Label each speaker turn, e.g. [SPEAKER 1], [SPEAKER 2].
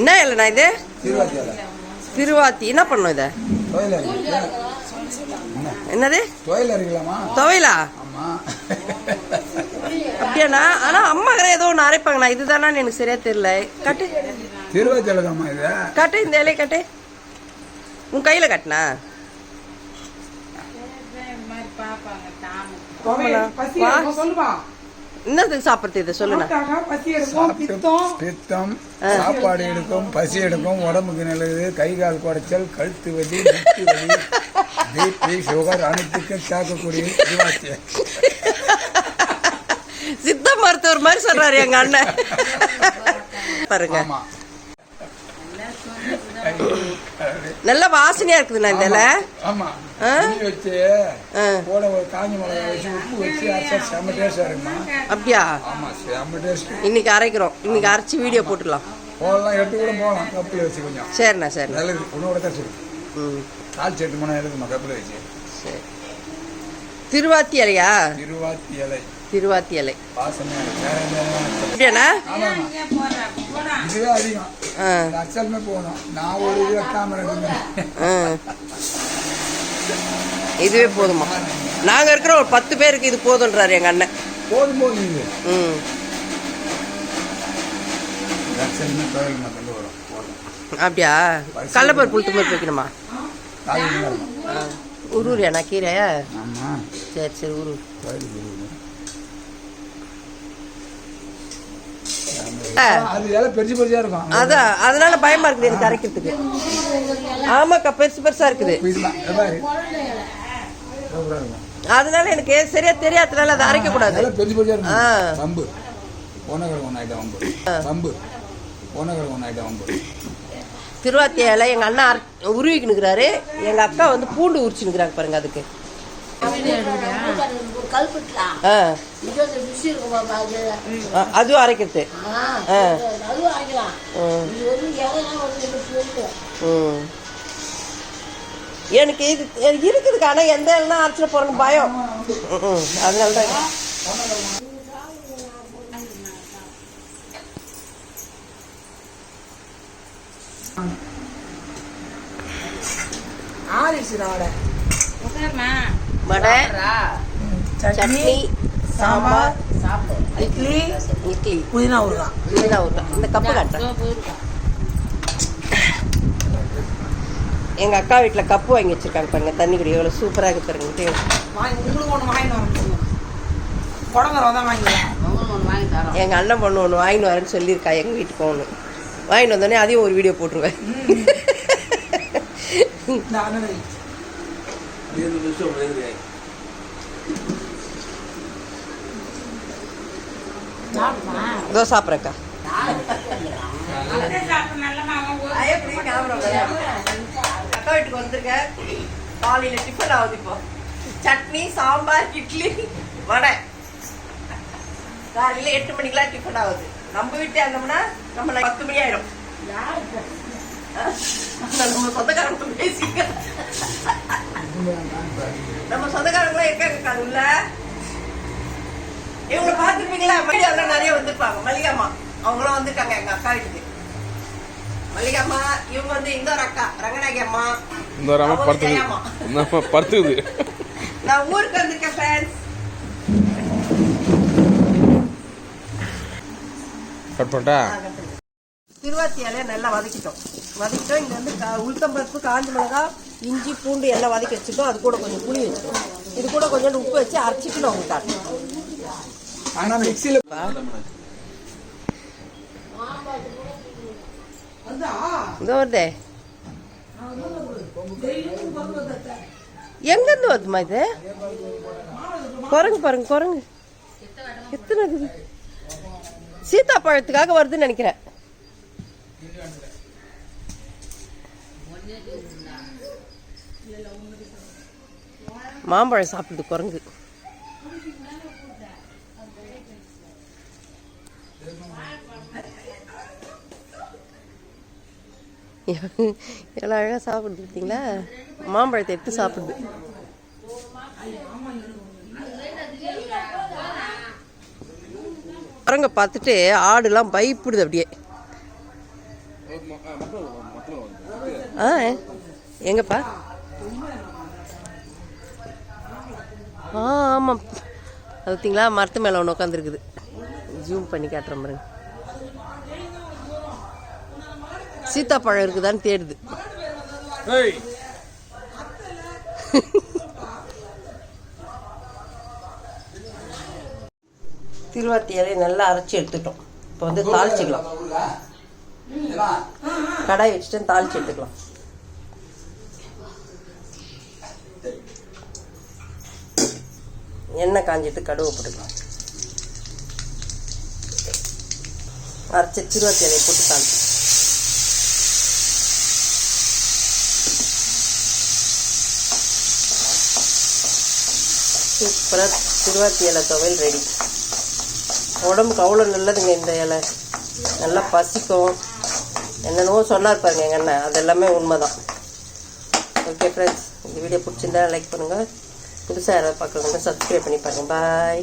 [SPEAKER 1] என்ன இல்லைண்ணா இது? திருவாத்தி. என்ன பண்ணும் இதை? என்னது? துவையலா? அப்படியாண்ணா? ஆனா அம்மா ஏதோ ஒன்று அரைப்பாங்கண்ணா. இதுதானா எனக்கு சரியா தெரியல. கட்டு கட்டு, இந்த இலையை கட்டு. உன் கையில கட்டுனா என்னதுக்கு சாப்பிடுறது? இதை சொல்லுண்ணா.
[SPEAKER 2] பித்தம், சாப்பாடு எடுக்கும், பசி எடுக்கும், உடம்புக்கு நல்லது, கை கால் குடைச்சல், கழுத்து வலி, முட்டு வலி, பிபி, சுகர் அனைத்துக்கும் கேட்கக்கூடிய திருவாத்தி.
[SPEAKER 1] சித்த மருத்துவர் மாதிரி சொல்றாரு எங்க அண்ணன். பாருங்க, நல்ல வாசனையா இருக்குதுண்ணா இந்த இலை. அப்படியா? இன்னைக்கு அரைக்கிறோம். இன்னைக்கு அரைச்சி வீடியோ போட்டுடலாம். சரிண்ணா சரி. திருவாத்தி இலையா?
[SPEAKER 2] திருவாத்தி இலை.
[SPEAKER 1] திருவாத்தி இலை அப்படியாண்ணா? இதுவே போதுமா? நாங்க இருக்கிற ஒரு 10 பேருக்கு இது போதுன்றாரு எங்க அண்ணன். அப்படியா? கடலைப்பருப்பு புளுத்து மாதிரி வைக்கணுமா? உருவியாண்ணா கீரையா? சரி சரி, உரு. அதான் அதனால பயமா இருக்குது எனக்கு அரைக்கிறதுக்கு. ஆமாக்கா, பெருசு பெருசா இருக்குது. அதனால எனக்கு சரியா தெரியாதனால அதை அரைக்க கூடாது. திருவாத்தி இலை எங்க அண்ணா உருவிக்குனுக்குறாரு. எங்க அக்கா வந்து பூண்டு உரிச்சுனுக்குறாங்க பாருங்க. அதுக்கு அதுவும் அரைக்கிறது. எனக்கு இது இருக்குதுக்கு, ஆனா எந்த எல்லாம் அரைச்சிட போறேன்னு பயம். அதனாலதான் வடை, சட்னி, சாம்பார், இட்லி, புதினா ஊறுகாய். இந்த கப்பு காட்டுறேன். எங்க அக்கா வீட்டுல கப்பு வாங்கி வச்சிருக்காங்க பாருங்க. தண்ணி குடி எவ்வளவு சூப்பரா இருக்கு பாருங்க. எங்க அண்ணன் பொண்ணு ஒண்ணு வாங்கிட்டு வரேன்னு சொல்லியிருக்கா. எங்க வீட்டுக்கு ஒண்ணு வாங்கிட்டு வந்தோடனே அதையும் ஒரு வீடியோ போட்டுருவேன். இதோ சாப்பிட்றக்கா. அக்கா வீட்டுக்கு வந்துருக்கேன். காலையில டிஃபன் ஆகுது. இப்போ சட்னி, சாம்பார், இட்லி, வடை. காலையில 8 மணிக்கெல்லாம் டிஃபன் ஆகுது. நம்ம வீட்டே இருந்தோம்னா நம்ம 10 மணி ஆயிடும். நம்ம சொந்தக்காரங்க பேசிக்க. நம்ம சொந்தக்காரங்களா இருக்காங்க உள்ள. இவங்களை பார்த்துருப்பீங்களா? மல்லிகாலாம் நிறைய வந்துருப்பாங்க. மல்லிகாமா அவங்களாம் வந்துட்டாங்க எங்க அக்கா வீட்டுக்கு. மல்லிகாமா இவங்க வந்து இன்னொரு அக்கா ரங்கநாயகி அம்மா. படுத்துக்குது. நான் ஊருக்கு வந்திருக்கேன் ஃப்ரெண்ட்ஸ். திருவாத்தி இலையை நல்லா வதக்கிட்டோம். இங்க வந்து உளுத்தம்பருப்பு, காஞ்ச மிளகா, இஞ்சி, பூண்டு எல்லாம் வதக்கி வச்சுட்டோம். அது கூட கொஞ்சம் புளி வச்சுட்டோம். இது கூட கொஞ்சம் உப்பு வச்சு அரைச்சிட்டு நான் உங்களுக்கு காட்டுறேன். எங்க இருந்து வருதுமா இது? குரங்கு பாருங்க, குரங்கு எத்தனை சீத்தாப்பழத்துக்காக வருதுன்னு நினைக்கிறேன். மாம்பழம் சாப்பிடுது குரங்கு. எவ்வளோ அழகாக சாப்பிடுது பார்த்தீங்களா? மாம்பழத்தை எடுத்து சாப்பிடுது. குரங்க பார்த்துட்டு ஆடுலாம் பயப்படுது. அப்படியே ஆ எங்கப்பா? ஆமாம், அது பார்த்தீங்களா, மரத்து மேலே ஒன்று உட்காந்துருக்குது. ஜூம் பண்ணி காட்டுறேன் பாருங்க. சீத்தாப்பழம் இருக்குதான்னு தேடுது. திருவாத்தி இலையை நல்லா அரைச்சி எடுத்துட்டோம். இப்போ வந்து தாளிச்சிக்கலாம். கடாய் வச்சுட்டு தாளிச்சு எடுத்துக்கலாம். எண்ணெய் காஞ்சிட்டு கடுகு போட்டுக்கலாம். அரைச்ச திருவாத்தி இலையை போட்டு தாளிச்சு சூப்பராக திருவாத்தி இலை துவையல் ரெடி. உடம்புக்கு அவ்வளோ நல்லதுங்க இந்த இலை. நல்லா பசிக்கும். என்னென்னவோ சொன்னார் பாருங்க எங்கள் அண்ணன், அது எல்லாமே உண்மை தான். ஓகே ஃப்ரெண்ட்ஸ், இந்த வீடியோ பிடிச்சிருந்தா லைக் பண்ணுங்கள். புதுசாக யாராவது பார்க்குறவங்க சப்ஸ்கிரைப் பண்ணி பாருங்கள். பாய்.